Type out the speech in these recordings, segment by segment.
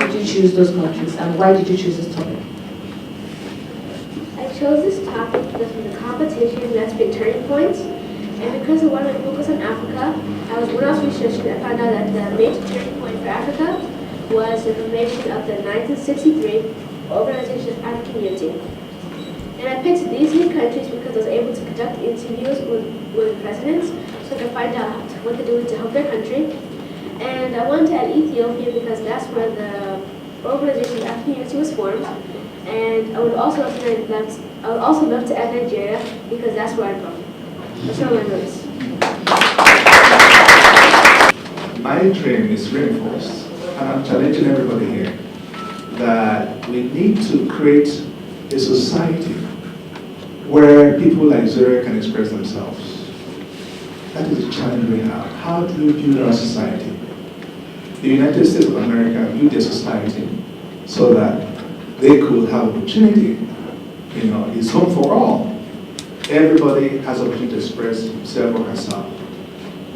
did you choose those countries, and why did you choose this topic? I chose this topic because of the competition that's been turning points, and because I wanted to focus on Africa. When I was researching, I found out that the major turning point for Africa was the formation of the 1963 Organization of African Unity. And I picked these three countries because I was able to conduct interviews with presidents so I could find out what they're doing to help their country. And I wanted to add Ethiopia because that's where the Organization of African Unity was formed. And I would also love to add Nigeria because that's where I'm from. That's all I noticed. My dream is reinforced, and I'm challenging everybody here that we need to create a society where people like Zuriel can express themselves. That is the challenge we have. How do we build our society? The United States of America built their society so that they could have opportunity. You know, it's home for all. Everybody has opportunity to express himself or herself.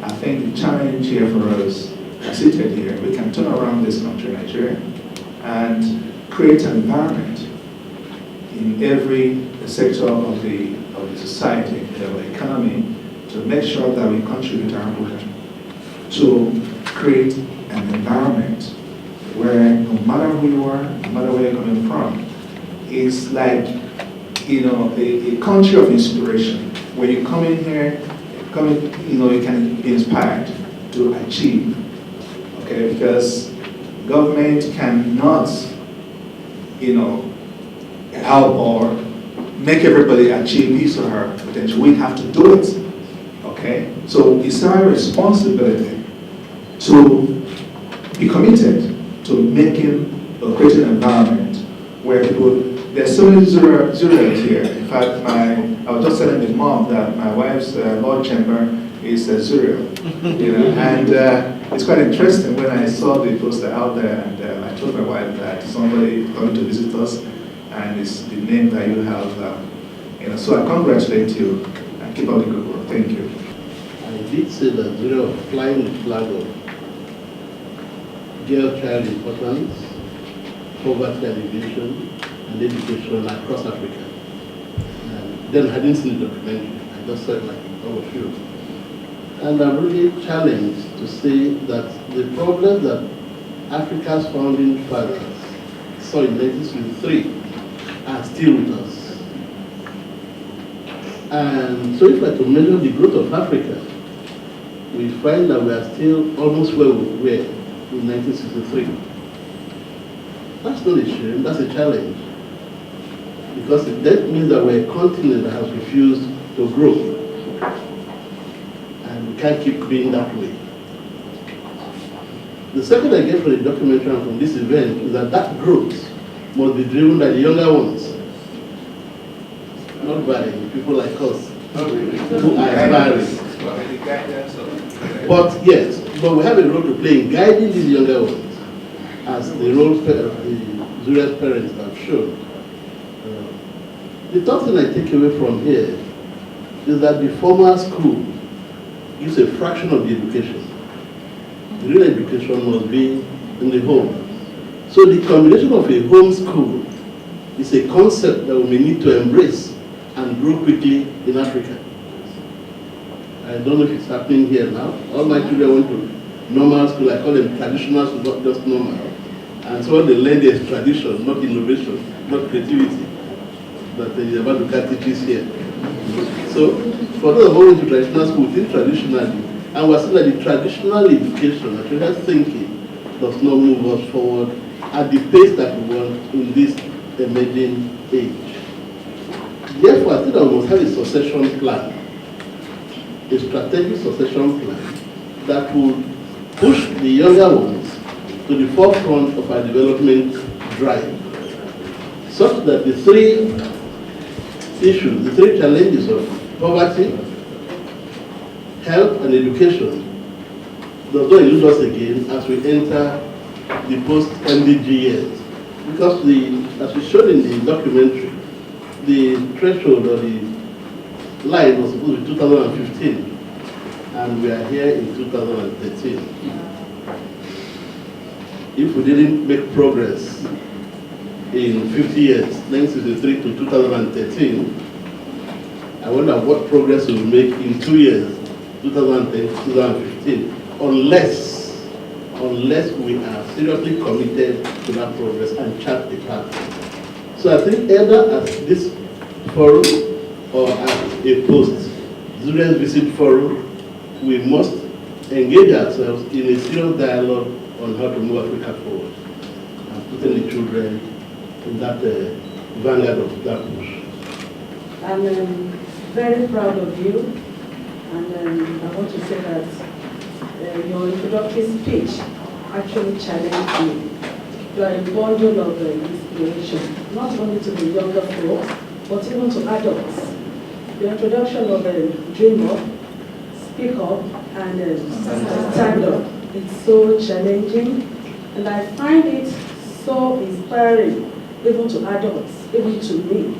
I think the challenge here for us, seated here, we can turn around this country, Nigeria, and create an environment in every sector of the society, the economy, to make sure that we contribute our portion to create an environment where no matter who you are, no matter where you're coming from, it's like, you know, a country of inspiration. When you come in here, you can be inspired to achieve, okay? Because government cannot, help or make everybody achieve his or her potential. We have to do it, okay? So it's our responsibility to be committed to making or creating an environment where people, there's so many Zuriels here. In fact, I was just telling the mom that my wife's Lord Chamber is Zuriel, and it's quite interesting when I saw the poster out there, and I told my wife that somebody coming to visit us, and it's the name that you have, so I congratulate you and keep up the good work. Thank you. I did say that Zuriel flying the flag of girl-child importance, poverty alleviation, and education across Africa. Then I didn't see the documentary. I just saw it like all of you. And I'm really challenged to say that the problem that Africa's founding fathers saw in 1963 are still with us. And so if I to measure the growth of Africa, we find that we are still almost where we were in 1963. That's not a shame, that's a challenge. Because that means that we're a continent that has refused to grow. And we can't keep being that way. The second I get from the documentary and from this event is that growth must be driven by the younger ones, not by people like us who are aspiring. But yes, but we have a role to play in guiding these younger ones, as the role of the Zuriel's parents have shown. The third thing I take away from here is that the formal school gives a fraction of the education. The real education must be in the home. So the combination of a home school is a concept that we may need to embrace and grow quickly in Africa. I don't know if it's happening here now. All my children went to normal school. I call them traditional schools, not just normal. And so what they learn there is tradition, not innovation, not creativity. That is about to cut teaches here. So, for those who went to traditional school, we think traditionally, and we're saying that the traditional education, the traditional thinking, does not move us forward at the pace that we want in this emerging age. Therefore, I think that we must have a succession plan, a strategic succession plan that will push the younger ones to the forefront of our development drive, such that the three issues, the three challenges of poverty, health, and education does not elude us again as we enter the post-MDG years. Because as we showed in the documentary, the threshold or the line was supposed to be 2015, and we are here in 2013. if we didn't make progress in 50 years, 1963 to 2013, I wonder what progress we will make in 2 years, 2010 to 2015, unless we are seriously committed to that progress and chart the path. So I think either at this forum or at a post-Zuriel visit forum, we must engage ourselves in a serious dialogue on how to move Africa forward and putting the children in that vanguard of that push. I'm very proud of you, and I want to say that your introductory speech actually challenged me. You are a bundle of inspiration, not only to the younger folks, but even to adults. The introduction of Dream Up, Speak Up, and Stand Up. It's so challenging, and I find it so inspiring, even to adults, even to me,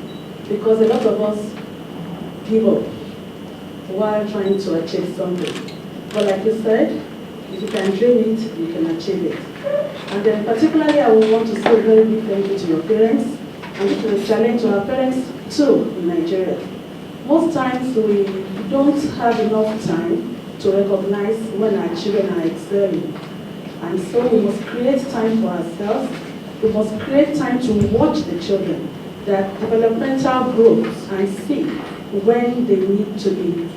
because a lot of us give up while trying to achieve something. But like you said, if you can dream it, you can achieve it. And then particularly, I would want to say a very big thank you to your parents, and to the challenge to our parents too in Nigeria. Most times we don't have enough time to recognize when our children are excelling. And so we must create time for ourselves. We must create time to watch the children, their developmental growth, and see when they need to be,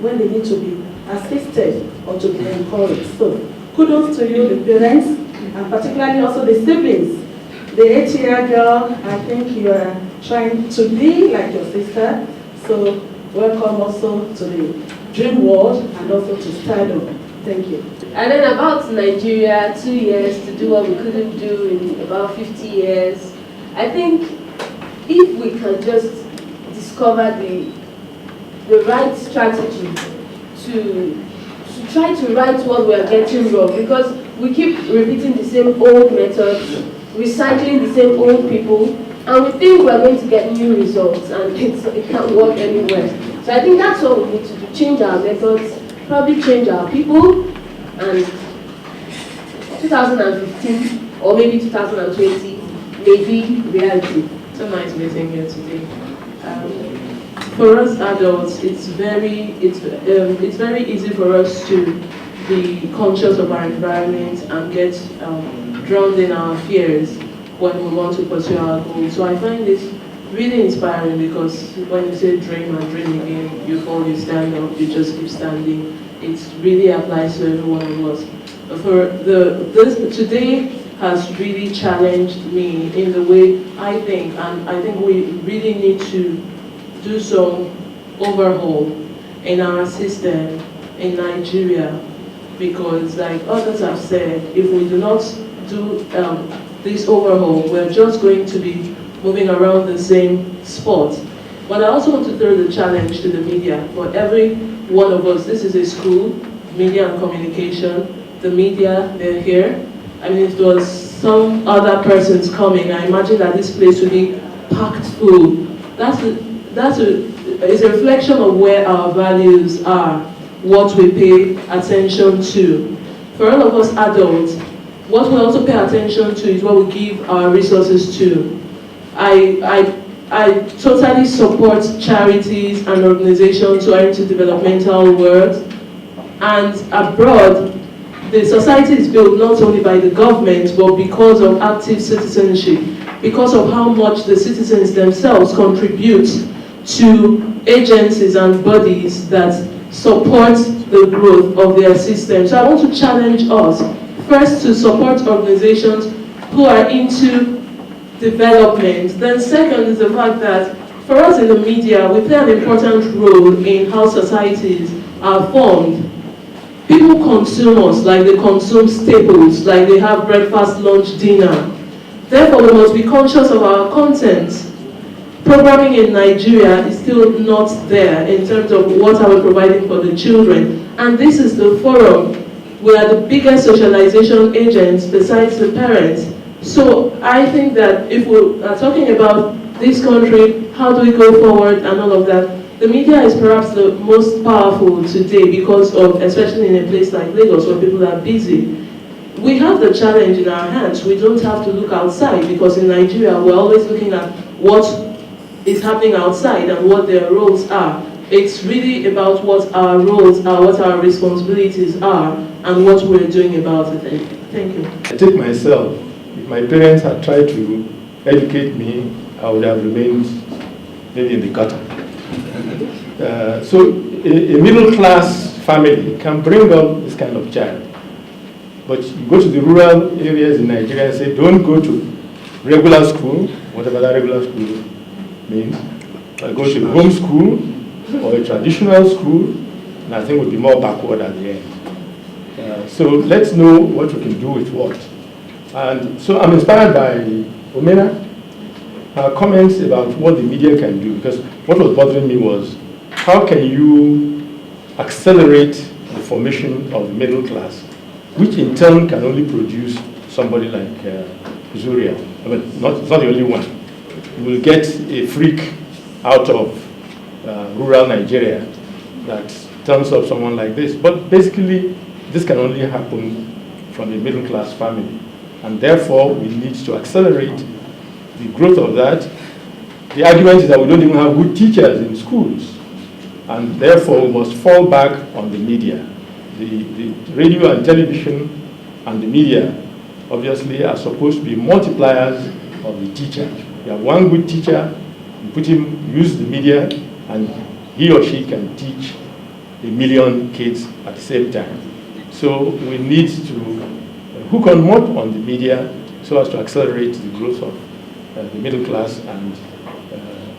when they need to be assisted or to be encouraged. So kudos to you, the parents, and particularly also the siblings. The 8-year girl, I think you are trying to be like your sister. So welcome also to the dream world and also to stardom. Thank you. And then about Nigeria, 2 years to do what we couldn't do in about 50 years. I think if we can just discover the right strategy to try to right what we are getting wrong, because we keep repeating the same old methods, recycling the same old people, and we think we're going to get new results, and it can't work anywhere. So I think that's what we need to do, change our methods, probably change our people, and 2015 or maybe 2020 may be reality. So nice meeting you today. For us adults, it's very easy for us to be conscious of our environment and get drowned in our fears when we want to pursue our goals. So I find this really inspiring, because when you say dream and dream again, you fall, you stand up, you just keep standing. It really applies to every one of us. Today has really challenged me in the way I think, and I think we really need to do some overhaul in our system in Nigeria, because like others have said, if we do not do this overhaul, we're just going to be moving around the same spot. But I also want to throw the challenge to the media. For every one of us, this is a school, media and communication. The media, they're here. I mean, if there was some other persons coming, I imagine that this place would be packed full. It's a reflection of where our values are, what we pay attention to. For all of us adults, what we also pay attention to is what we give our resources to. I totally support charities and organizations who are into developmental work. And abroad, the society is built not only by the government, but because of active citizenship, because of how much the citizens themselves contribute to agencies and bodies that support the growth of their system. So I want to challenge us, first, to support organizations who are into development. Then second is the fact that for us in the media, we play an important role in how societies are formed. People consume us like they consume staples, like they have breakfast, lunch, dinner. Therefore, we must be conscious of our content. Programming in Nigeria is still not there in terms of what are we providing for the children. And this is the forum. We are the biggest socialization agents besides the parents. So I think that if we are talking about this country, how do we go forward and all of that, the media is perhaps the most powerful today because of, especially in a place like Lagos where people are busy. we have the challenge in our hands. We don't have to look outside, because in Nigeria, we're always looking at what is happening outside and what their roles are. It's really about what our roles are, what our responsibilities are, and what we're doing about it. Thank you. I take myself, if my parents had tried to educate me, I would have remained maybe in the gutter. So a middle-class family can bring up this kind of child. But you go to the rural areas in Nigeria and say, don't go to regular school, whatever that regular school means. Go to home school or a traditional school, and I think we'll be more backward at the end. So let's know what we can do with what. And so I'm inspired by Omena, her comments about what the media can do, because what was bothering me was, how can you accelerate the formation of the middle class, which in turn can only produce somebody like Zuriel. I mean, it's not the only one. You will get a freak out of rural Nigeria that turns up someone like this. But basically, this can only happen from a middle class family. And therefore, we need to accelerate the growth of that. The argument is that we don't even have good teachers in schools. And therefore, we must fall back on the media. The radio and television and the media obviously are supposed to be multipliers of the teacher. You have one good teacher, you put him, use the media, and he or she can teach 1 million kids at the same time. So we need to hook on more on the media so as to accelerate the growth of the middle class and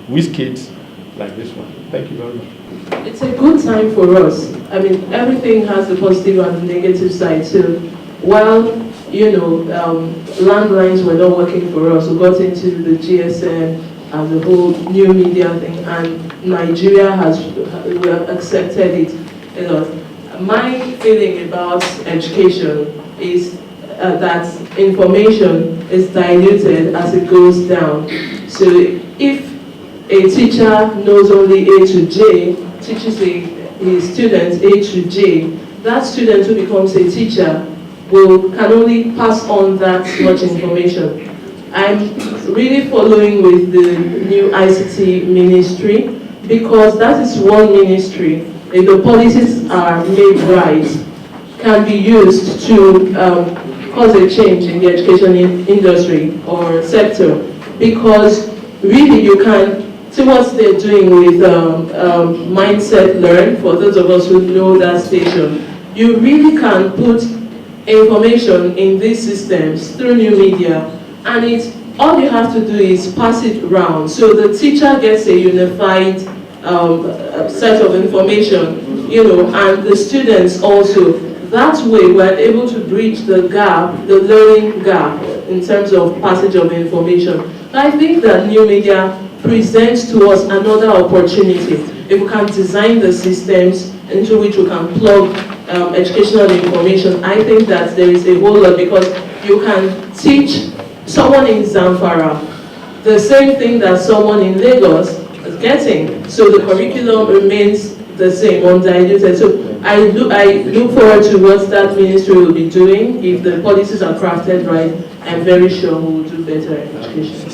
with kids like this one. Thank you very much. It's a good time for us. I mean, everything has a positive and a negative side. So while, landlines were not working for us, we got into the GSM and the whole new media thing, and Nigeria we have accepted it. My feeling about education is that information is diluted as it goes down. So if a teacher knows only A to J, teaches his students A to J, that student who becomes a teacher can only pass on that much information. I'm really following with the new ICT ministry, because that is one ministry, if the policies are made right, can be used to cause a change in the education industry or sector. Because really you can see what they're doing with Mindset Learn, for those of us who know that station. You really can put information in these systems through new media, and all you have to do is pass it around. So the teacher gets a unified set of information, and the students also. That way we're able to bridge the gap, the learning gap, in terms of passage of information. I think that new media presents to us another opportunity. If we can design the systems into which we can plug educational information, I think that there is a whole lot, because you can teach someone in Zamfara the same thing that someone in Lagos is getting. So the curriculum remains the same, undiluted. So I look forward to what that ministry will be doing. If the policies are crafted right, I'm very sure we will do better in education.